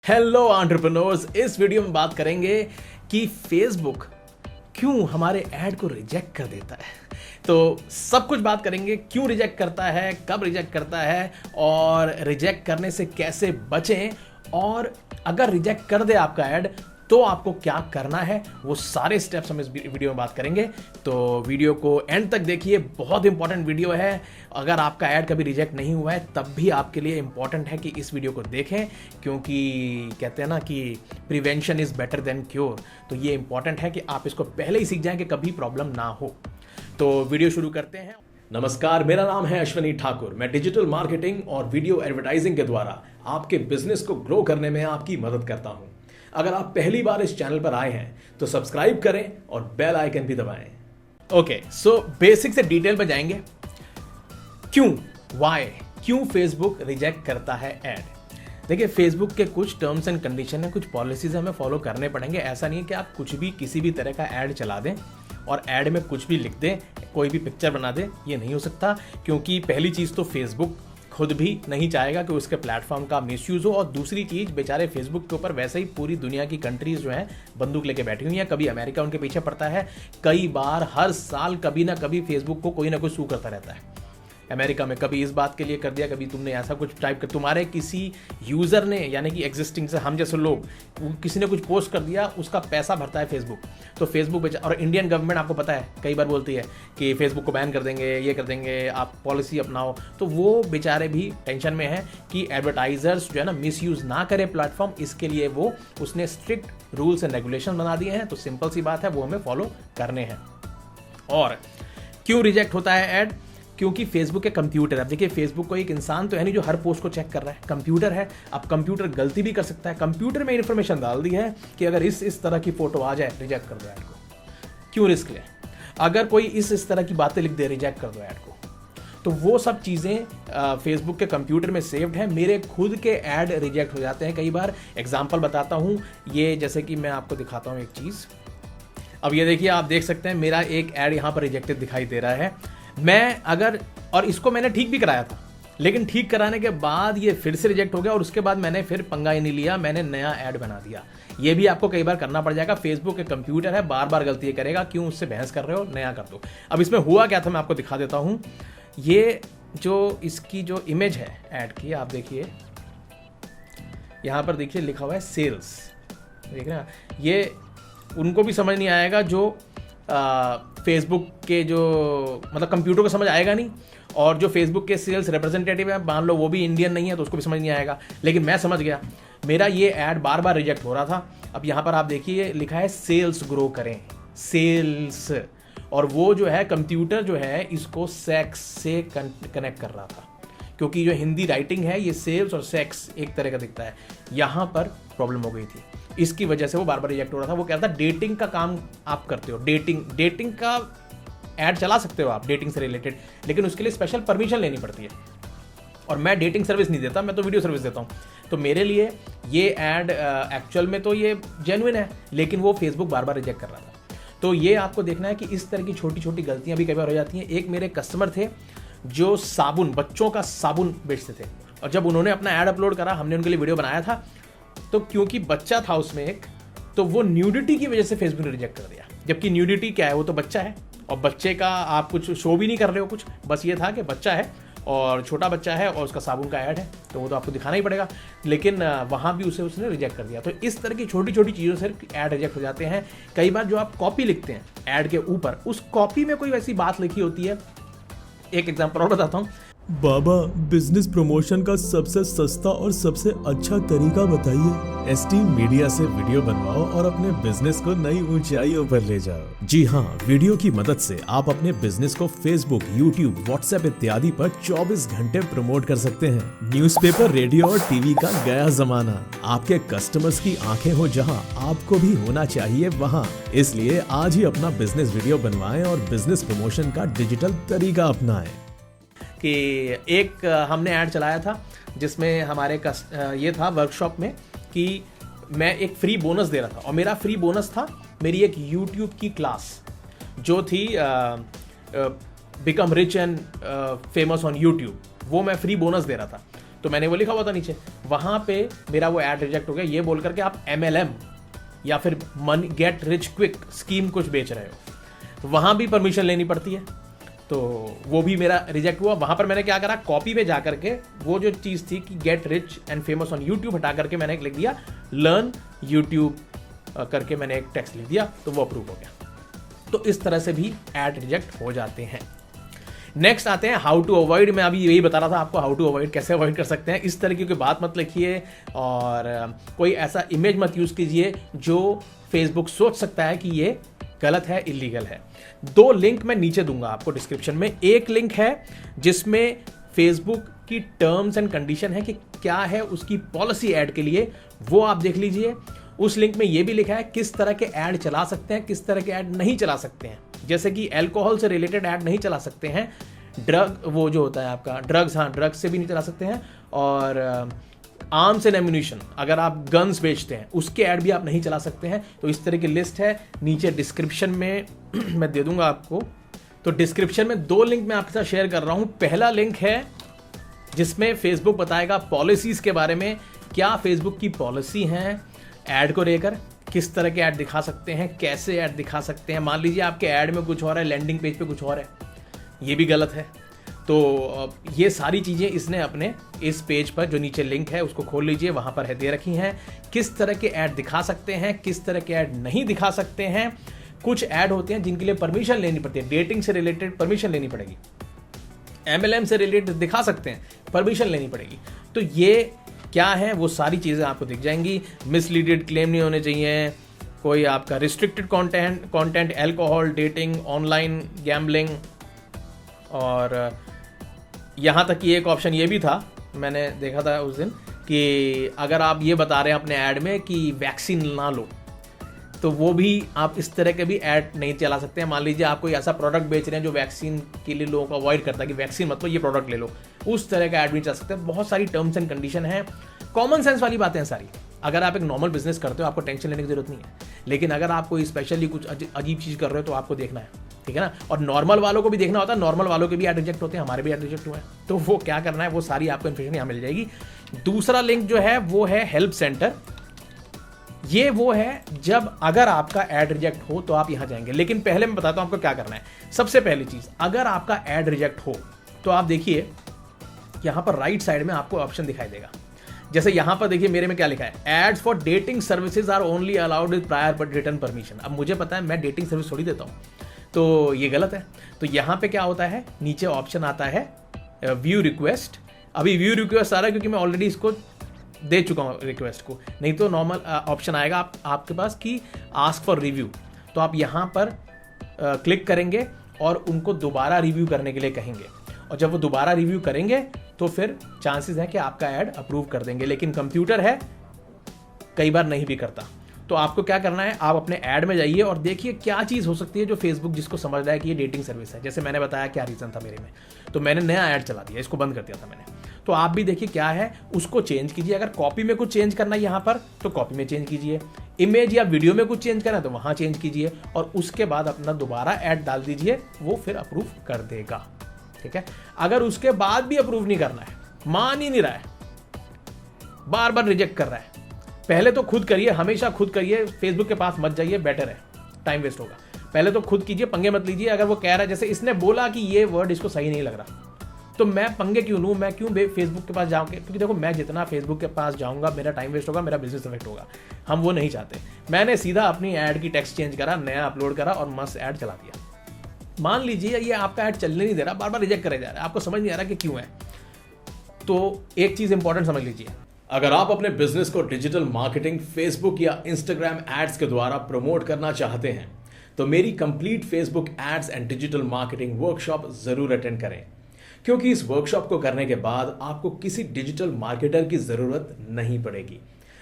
Hello entrepreneurs, इस video में बात करेंगे कि फेसबुक क्यों हमारे ऐड को रिजेक्ट कर देता है। तो सब कुछ बात करेंगे, क्यों रिजेक्ट करता है, कब रिजेक्ट करता है और रिजेक्ट करने से कैसे बचें, और अगर रिजेक्ट कर दे आपका ऐड तो आपको क्या करना है, वो सारे स्टेप्स हम इस वीडियो में बात करेंगे। तो वीडियो को एंड तक देखिए, बहुत इंपॉर्टेंट वीडियो है। अगर आपका ऐड कभी रिजेक्ट नहीं हुआ है तब भी आपके लिए इंपॉर्टेंट है कि इस वीडियो को देखें, क्योंकि कहते हैं ना कि prevention is better than cure. तो ये इंपॉर्टेंट है कि आप इसको पहले ही सीख जाएं कि कभी प्रॉब्लम ना हो। तो वीडियो शुरू करते हैं। नमस्कार, मेरा नाम है अश्वनी ठाकुर। मैं डिजिटल मार्केटिंग और वीडियो एडवर्टाइजिंग के द्वारा आपके बिजनेस को ग्रो करने में आपकी मदद करता हूं। अगर आप पहली बार इस चैनल पर आए हैं तो सब्सक्राइब करें और बेल आइकन भी दबाएं। ओके, सो बेसिक से डिटेल में जाएंगे। क्यों फेसबुक रिजेक्ट करता है ऐड। देखिए, फेसबुक के कुछ टर्म्स एंड कंडीशन है, कुछ पॉलिसीज हमें फॉलो करने पड़ेंगे। ऐसा नहीं है कि आप कुछ भी किसी भी तरह का ऐड चला दें और ऐड में कुछ भी लिख दें, कोई भी पिक्चर बना दें। ये नहीं हो सकता, क्योंकि पहली चीज़ तो फेसबुक खुद भी नहीं चाहेगा कि उसके प्लेटफॉर्म का मिसयूज हो, और दूसरी चीज, बेचारे फेसबुक के ऊपर वैसे ही पूरी दुनिया की कंट्रीज जो हैं बंदूक लेके बैठी हुई हैं। कभी अमेरिका उनके पीछे पड़ता है, कई बार हर साल कभी ना कभी फेसबुक को कोई ना कोई सू करता रहता है। अमेरिका में कभी इस बात के लिए कर दिया, कभी तुमने ऐसा कुछ टाइप कर, तुम्हारे किसी यूज़र ने, यानी कि एग्जिस्टिंग से हम जैसे लोग, किसी ने कुछ पोस्ट कर दिया, उसका पैसा भरता है फेसबुक। तो फेसबुक और इंडियन गवर्नमेंट आपको पता है कई बार बोलती है कि फेसबुक को बैन कर देंगे, ये कर देंगे, आप पॉलिसी अपनाओ। तो वो बेचारे भी टेंशन में है कि एडवर्टाइजर्स जो है ना मिसयूज़ ना करें प्लेटफॉर्म, इसके लिए वो उसने स्ट्रिक्ट रूल्स एंड रेगुलेशन बना दिए हैं। तो सिंपल सी बात है, वो हमें फॉलो करने हैं। और क्यों रिजेक्ट होता है ऐड? क्योंकि फेसबुक के कंप्यूटर, अब देखिए फेसबुक को एक इंसान तो है नहीं जो हर पोस्ट को चेक कर रहा है, कंप्यूटर है। अब कंप्यूटर गलती भी कर सकता है। कंप्यूटर में इंफॉर्मेशन डाल दी है कि अगर इस तरह की फोटो आ जाए, रिजेक्ट कर दो ऐड को। क्यों रिस्क ले? अगर कोई इस तरह की बातें लिख दे, रिजेक्ट कर दो ऐड को। तो वो सब चीज़ें फेसबुक के कंप्यूटर में सेव्ड है। मेरे खुद के ऐड रिजेक्ट हो जाते हैं कई बार। एग्जाम्पल बताता हूँ, ये जैसे कि मैं आपको दिखाता हूँ एक चीज़। अब ये देखिए, आप देख सकते हैं मेरा एक ऐड यहाँ पर रिजेक्टेड दिखाई दे रहा है। और इसको मैंने ठीक भी कराया था, लेकिन ठीक कराने के बाद ये फिर से रिजेक्ट हो गया, और उसके बाद मैंने फिर पंगा ही नहीं लिया, मैंने नया ऐड बना दिया। ये भी आपको कई बार करना पड़ जाएगा। फेसबुक के कंप्यूटर है, बार बार गलती करेगा, क्यों उससे बहस कर रहे हो, नया कर दो। अब इसमें हुआ क्या था, मैं आपको दिखा देता हूँ। ये जो इसकी जो इमेज है ऐड की, आप देखिए यहाँ पर, देखिए लिखा हुआ है सेल्स, देख रहे हैं। ये उनको भी समझ नहीं आएगा जो फेसबुक के जो मतलब कंप्यूटर को समझ आएगा नहीं, और जो फेसबुक के सेल्स रिप्रेजेंटेटिव है, मान लो वो भी इंडियन नहीं है, तो उसको भी समझ नहीं आएगा। लेकिन मैं समझ गया, मेरा ये ऐड बार बार रिजेक्ट हो रहा था। अब यहाँ पर आप देखिए लिखा है सेल्स ग्रो करें, सेल्स, और वो जो है कंप्यूटर जो है इसको सेक्स से कनेक्ट कर रहा था, क्योंकि जो हिंदी राइटिंग है ये सेल्स और सेक्स एक तरह का दिखता है। यहाँ पर प्रॉब्लम हो गई थी, इसकी वजह से वो बार बार रिजेक्ट हो रहा था। वो कह रहा था डेटिंग का काम आप करते हो, डेटिंग का ऐड चला सकते हो आप, डेटिंग से रिलेटेड, लेकिन उसके लिए स्पेशल परमिशन लेनी पड़ती है, और मैं डेटिंग सर्विस नहीं देता, मैं तो वीडियो सर्विस देता हूँ। तो मेरे लिए ये ऐड एक्चुअल में तो ये जेन्युइन है, लेकिन वो फेसबुक बार बार रिजेक्ट कर रहा था। तो ये आपको देखना है कि इस तरह की छोटी छोटी गलतियाँ भी कई बार हो जाती हैं। एक मेरे कस्टमर थे जो साबुन, बच्चों का साबुन बेचते थे, और जब उन्होंने अपना ऐड अपलोड करा, हमने उनके लिए वीडियो बनाया था, तो क्योंकि बच्चा था उसमें एक, तो वो न्यूडिटी की वजह से फेसबुक ने रिजेक्ट कर दिया। जबकि न्यूडिटी क्या है, वो तो बच्चा है, और बच्चे का आप कुछ शो भी नहीं कर रहे हो कुछ, बस ये था कि बच्चा है और छोटा बच्चा है और उसका साबुन का ऐड है, तो वो तो आपको दिखाना ही पड़ेगा। लेकिन वहाँ भी उसने रिजेक्ट कर दिया। तो इस तरह की छोटी छोटी चीज़ों से ऐड रिजेक्ट हो जाते हैं। कई बार जो आप कॉपी लिखते हैं ऐड के ऊपर, उस कॉपी में कोई वैसी बात लिखी होती है। एक एग्जाम्पल और बताता हूँ। बाबा, बिजनेस प्रमोशन का सबसे सस्ता और सबसे अच्छा तरीका बताइए। एसटी मीडिया से वीडियो बनवाओ और अपने बिजनेस को नई ऊंचाइयों पर ले जाओ। जी हाँ, वीडियो की मदद से आप अपने बिजनेस को फेसबुक, यूट्यूब, व्हाट्सएप इत्यादि पर 24 घंटे प्रमोट कर सकते हैं। न्यूज़पेपर, रेडियो और टीवी का गया जमाना। आपके कस्टमर्स की आंखें हो जहाँ, आपको भी होना चाहिए वहाँ। इसलिए आज ही अपना बिजनेस वीडियो बनवाएं और बिजनेस प्रमोशन का डिजिटल तरीका अपनाएं। कि एक हमने ऐड चलाया था जिसमें हमारे ये था वर्कशॉप में कि मैं एक फ्री बोनस दे रहा था, और मेरा फ्री बोनस था मेरी एक यूट्यूब की क्लास जो थी become rich and famous on YouTube, वो मैं फ्री बोनस दे रहा था। तो मैंने वो लिखा हुआ था नीचे, वहाँ पे मेरा वो ऐड रिजेक्ट हो गया ये बोल करके आप MLM या फिर money get rich quick scheme कुछ बेच रहे हो, तो वहाँ भी परमिशन लेनी पड़ती है, तो वो भी मेरा रिजेक्ट हुआ। वहाँ पर मैंने क्या करा, कॉपी पे जा करके वो जो चीज़ थी कि get rich and famous on YouTube हटा करके मैंने लिख दिया लर्न यूट्यूब करके मैंने एक टेक्स्ट लिख दिया, तो वो अप्रूव हो गया। तो इस तरह से भी ऐड रिजेक्ट हो जाते हैं। नेक्स्ट आते हैं हाउ टू अवॉइड। मैं अभी यही बता रहा था आपको हाउ टू अवॉइड, कैसे अवॉइड कर सकते हैं। इस तरह की कोई बात मत लिखिए और कोई ऐसा इमेज मत यूज़ कीजिए जो फेसबुक सोच सकता है कि ये गलत है, इलीगल है। 2 लिंक मैं नीचे दूंगा आपको डिस्क्रिप्शन में। एक लिंक है जिसमें फेसबुक की टर्म्स एंड कंडीशन है कि क्या है उसकी पॉलिसी ऐड के लिए, वो आप देख लीजिए। उस लिंक में ये भी लिखा है किस तरह के ऐड चला सकते हैं, किस तरह के ऐड नहीं चला सकते हैं। जैसे कि अल्कोहल से रिलेटेड ऐड नहीं चला सकते हैं, ड्रग वो जो होता है आपका ड्रग्स, हाँ ड्रग्स से भी नहीं चला सकते हैं, और आर्म्स एंड एम्यूनिशन, अगर आप गन्स बेचते हैं उसके ऐड भी आप नहीं चला सकते हैं। तो इस तरह की लिस्ट है नीचे डिस्क्रिप्शन में मैं दे दूंगा आपको। तो डिस्क्रिप्शन में 2 लिंक मैं आपके साथ शेयर कर रहा हूं। पहला लिंक है जिसमें फेसबुक बताएगा पॉलिसीज के बारे में, क्या फेसबुक की पॉलिसी हैं ऐड को लेकर, किस तरह के ऐड दिखा सकते हैं, कैसे ऐड दिखा सकते हैं। मान लीजिए आपके ऐड में कुछ और है, लैंडिंग पेज पे कुछ और है, ये भी गलत है। तो ये सारी चीज़ें इसने अपने इस पेज पर जो नीचे लिंक है उसको खोल लीजिए, वहाँ पर है दे रखी हैं किस तरह के ऐड दिखा सकते हैं, किस तरह के ऐड नहीं दिखा सकते हैं। कुछ ऐड होते हैं जिनके लिए परमिशन लेनी पड़ती है, डेटिंग से रिलेटेड परमिशन लेनी पड़ेगी, MLM से रिलेटेड दिखा सकते हैं, परमिशन लेनी पड़ेगी। तो ये क्या है वो सारी चीज़ें आपको दिख जाएंगी। मिसलीडेड क्लेम नहीं होने चाहिए, कोई आपका restricted content, alcohol, dating, online gambling, और यहाँ तक कि एक ऑप्शन ये भी था, मैंने देखा था उस दिन, कि अगर आप ये बता रहे हैं अपने ऐड में कि वैक्सीन ना लो, तो वो भी आप इस तरह के भी ऐड नहीं चला सकते हैं। मान लीजिए आप कोई ऐसा प्रोडक्ट बेच रहे हैं जो वैक्सीन के लिए लोगों को अवॉइड करता है कि वैक्सीन मत लो, ये प्रोडक्ट ले लो, उस तरह का ऐड भी चला सकते हैं। बहुत सारी टर्म्स एंड कंडीशन है, कॉमन सेंस वाली बातें हैं सारी। अगर आप एक नॉर्मल बिजनेस करते हो आपको टेंशन लेने की जरूरत नहीं है, लेकिन अगर आप कोई स्पेशली कुछ अजीब चीज़ कर रहे हो तो आपको देखना है, ठीक है ना। और नॉर्मल वालों को भी देखना होता है, नॉर्मल वालों के भी ऐड रिजेक्ट होते हैं, हमारे भी ऐड रिजेक्ट हुए हैं, तो वो क्या करना है वो सारी आपको इन्फॉर्मेशन यहाँ मिल जाएगी। दूसरा लिंक जो है वो है हेल्प सेंटर। ये वो है जब अगर आपका ऐड रिजेक्ट हो तो आप यहाँ जाएंगे, लेकिन पहले मैं बताता हूँ आपको क्या करना है। सबसे पहली चीज़, अगर आपका ऐड रिजेक्ट हो तो आप देखिए यहाँ पर राइट साइड में आपको ऑप्शन दिखाई देगा। जैसे यहाँ पर देखिए मेरे में क्या लिखा है, ads for dating services are only allowed with prior but return permission. अब मुझे पता है मैं डेटिंग सर्विस थोड़ी देता हूँ, तो ये गलत है। तो यहाँ पे क्या होता है, नीचे ऑप्शन आता है व्यू रिक्वेस्ट। अभी व्यू रिक्वेस्ट आ रहा है क्योंकि मैं ऑलरेडी इसको दे चुका हूँ रिक्वेस्ट को, नहीं तो नॉर्मल ऑप्शन आएगा आपके पास कि आस्क फॉर रिव्यू। तो आप यहाँ पर क्लिक करेंगे और उनको दोबारा रिव्यू करने के लिए कहेंगे, और जब वो दोबारा रिव्यू करेंगे तो फिर चांसेस हैं कि आपका ऐड अप्रूव कर देंगे। लेकिन कंप्यूटर है, कई बार नहीं भी करता। तो आपको क्या करना है, आप अपने ऐड में जाइए और देखिए क्या चीज़ हो सकती है जो फेसबुक जिसको समझ रहा है कि ये डेटिंग सर्विस है। जैसे मैंने बताया क्या रीज़न था मेरे में, तो मैंने नया ऐड चला दिया, इसको बंद कर दिया था मैंने। तो आप भी देखिए क्या है, उसको चेंज कीजिए। अगर कॉपी में कुछ चेंज करना है यहाँ पर तो कॉपी में चेंज कीजिए, इमेज या वीडियो में कुछ चेंज करना है तो वहाँ चेंज कीजिए, और उसके बाद अपना दोबारा ऐड डाल दीजिए, वो फिर अप्रूव कर देगा, ठीक है। अगर उसके बाद भी अप्रूव नहीं करना है, मान ही नहीं रहा है, बार बार रिजेक्ट कर रहा है, पहले तो खुद करिए, हमेशा खुद करिए, फेसबुक के पास मत जाइए, बेटर है, टाइम वेस्ट होगा। पहले तो खुद कीजिए, पंगे मत लीजिए। अगर वो कह रहा है, जैसे इसने बोला कि ये वर्ड इसको सही नहीं लग रहा, तो मैं पंगे क्यों लूँ, मैं क्यों फेसबुक के पास जाऊँगा, क्योंकि देखो मैं जितना फेसबुक के पास जाऊँगा मेरा टाइम वेस्ट होगा, मेरा बिजनेस अफेक्ट होगा, हम वो नहीं चाहते। मैंने सीधा अपनी ऐड की टेक्स्ट चेंज करा, नया अपलोड करा और मस्त ऐड चला दिया। मान लीजिए ये आपका ऐड चलने नहीं दे रहा, बार बार रिजेक्ट करे जा रहा है, आपको समझ नहीं आ रहा कि क्यों है। तो एक चीज़ इंपॉर्टेंट समझ लीजिए, अगर आप अपने बिजनेस को डिजिटल मार्केटिंग, फेसबुक या इंस्टाग्राम एड्स के द्वारा प्रमोट करना चाहते हैं तो मेरी complete Facebook ads and digital marketing workshop जरूर अटेंड करें, क्योंकि इस वर्कशॉप को करने के बाद आपको किसी डिजिटल मार्केटर की जरूरत नहीं पड़ेगी।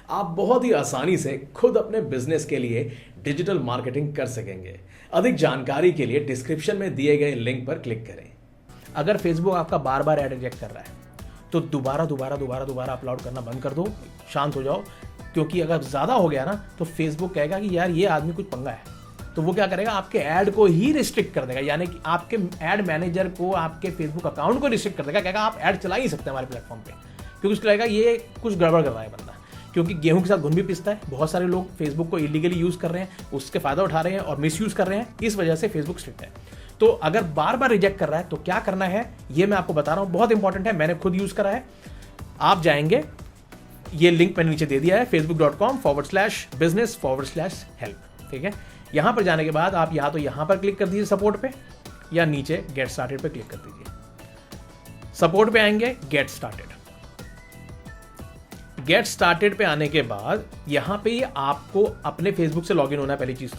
आप बहुत ही आसानी से खुद अपने बिजनेस के लिए डिजिटल मार्केटिंग कर सकेंगे। अधिक जानकारी के लिए डिस्क्रिप्शन में दिए गए लिंक पर क्लिक करें। अगर फेसबुक आपका बार बार ऐड रिजेक्ट कर रहा है तो दोबारा अपलोड करना बंद कर दो, शांत हो जाओ, क्योंकि अगर ज़्यादा हो गया ना तो फेसबुक कहेगा कि यार ये आदमी कुछ पंगा है, तो वो क्या करेगा, आपके ऐड को ही रिस्ट्रिक्ट कर देगा, यानी कि आपके ऐड मैनेजर को, आपके फेसबुक अकाउंट को रिस्ट्रिक्ट कर देगा, कहेगा आप ऐड चला ही सकते हैं हमारे प्लेटफॉर्म पे, क्योंकि उसको लगेगा ये कुछ गड़बड़ कर रहा है बंदा, क्योंकि गेहूं के साथ घुन भी पिसता है। बहुत सारे लोग फेसबुक को इलीगली यूज़ कर रहे हैं, उसके फ़ायदा उठा रहे हैं और मिसयूज़ कर रहे हैं, इस वजह से फेसबुक स्ट्रिक्ट है। तो अगर बार बार रिजेक्ट कर रहा है तो क्या करना है ये मैं आपको बता रहा हूँ, बहुत इंपॉर्टेंट है, मैंने खुद यूज़ करा है। आप जाएंगे, ये लिंक मैंने नीचे दे दिया है, facebook.com/business/help, ठीक है। यहाँ पर जाने के बाद आप या तो यहाँ पर क्लिक कर दीजिए सपोर्ट पे, या नीचे गेट स्टार्टेड पे क्लिक कर दीजिए। सपोर्ट पे आएंगे, गेट स्टार्टेड पे आने के बाद यहाँ पे ये आपको अपने फेसबुक से लॉगिन होना है पहली चीज़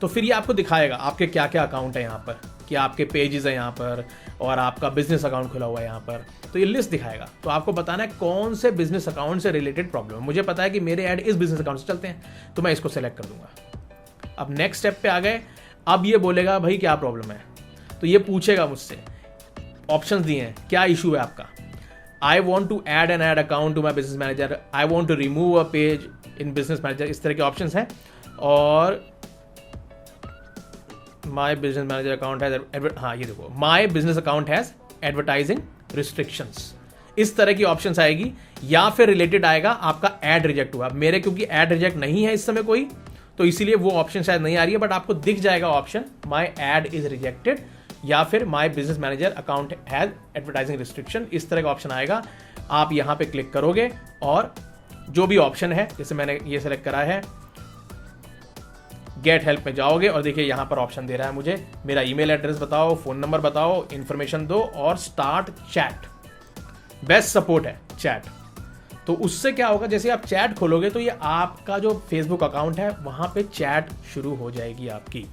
तो फिर ये आपको दिखाएगा आपके क्या क्या अकाउंट है यहाँ पर, कि आपके पेजेस है यहाँ पर और आपका बिजनेस अकाउंट खुला हुआ है यहाँ पर, तो ये लिस्ट दिखाएगा। तो आपको बताना है कौन से बिजनेस अकाउंट से रिलेटेड प्रॉब्लम है। मुझे पता है कि मेरे ऐड इस बिजनेस अकाउंट से चलते हैं, तो मैं इसको सेलेक्ट कर दूंगा। अब नेक्स्ट स्टेप पे आ गए, अब ये बोलेगा भाई क्या प्रॉब्लम है, तो ये पूछेगा मुझसे, ऑप्शंस दिए हैं, क्या इशू है आपका। I want to add an ad account to my business manager, I want to remove a page in business manager, इस तरह के ऑप्शंस हैं। और my business manager account has, हाँ ये देखो, my business account has advertising restrictions, इस तरह की ऑप्शंस आएगी। या फिर रिलेटेड आएगा आपका एड रिजेक्ट हुआ। मेरे क्योंकि एड रिजेक्ट नहीं है इस समय कोई, तो इसीलिए वो ऑप्शन शायद नहीं आ रही है, बट आपको दिख जाएगा option my ad is rejected या फिर my business manager account has advertising restriction, इस तरह का ऑप्शन आएगा। आप यहाँ पे क्लिक करोगे और जो भी ऑप्शन है, जैसे मैंने ये सेलेक्ट करा है, गेट हेल्प में जाओगे और देखिए यहाँ पर ऑप्शन दे रहा है मुझे, मेरा ईमेल एड्रेस बताओ, फोन नंबर बताओ, इन्फॉर्मेशन दो और स्टार्ट चैट। बेस्ट सपोर्ट है चैट। तो उससे क्या होगा, जैसे आप चैट खोलोगे तो ये आपका जो फेसबुक अकाउंट है वहां पे चैट शुरू हो जाएगी आपकी,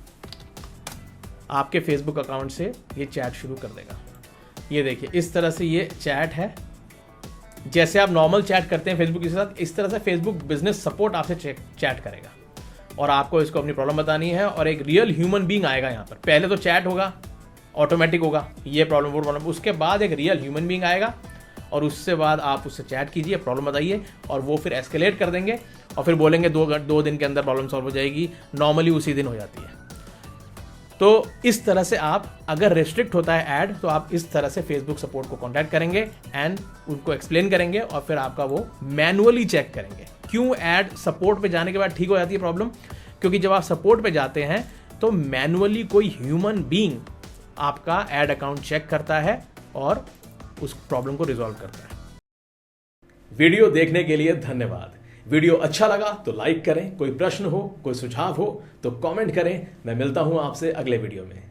आपके फेसबुक अकाउंट से ये चैट शुरू कर देगा। ये देखिए इस तरह से ये चैट है, जैसे आप नॉर्मल चैट करते हैं फेसबुक के साथ, इस तरह से फेसबुक बिजनेस सपोर्ट आपसे चैट करेगा और आपको इसको अपनी प्रॉब्लम बतानी है और एक रियल ह्यूमन बीइंग आएगा यहाँ पर। पहले तो चैट होगा, ऑटोमेटिक होगा, ये प्रॉब्लम वो प्रॉब्लम, उसके बाद एक रियल ह्यूमन बीइंग आएगा और उससे बाद आप उससे चैट कीजिए, प्रॉब्लम बताइए और वो फिर एस्केलेट कर देंगे और फिर बोलेंगे 2 दिन के अंदर प्रॉब्लम सॉल्व हो जाएगी। नॉर्मली उसी दिन हो जाती है। तो इस तरह से आप, अगर रेस्ट्रिक्ट होता है ऐड, तो आप इस तरह से फेसबुक सपोर्ट को कॉन्टैक्ट करेंगे एंड उनको एक्सप्लेन करेंगे और फिर आपका वो मैनुअली चेक करेंगे। क्यों ऐड सपोर्ट पे जाने के बाद ठीक हो जाती है प्रॉब्लम, क्योंकि जब आप सपोर्ट पे जाते हैं तो मैनुअली कोई ह्यूमन बीइंग आपका ऐड अकाउंट चेक करता है और उस प्रॉब्लम को रिजॉल्व करता है। वीडियो देखने के लिए धन्यवाद। वीडियो अच्छा लगा तो लाइक करें, कोई प्रश्न हो, कोई सुझाव हो तो कमेंट करें। मैं मिलता हूं आपसे अगले वीडियो में।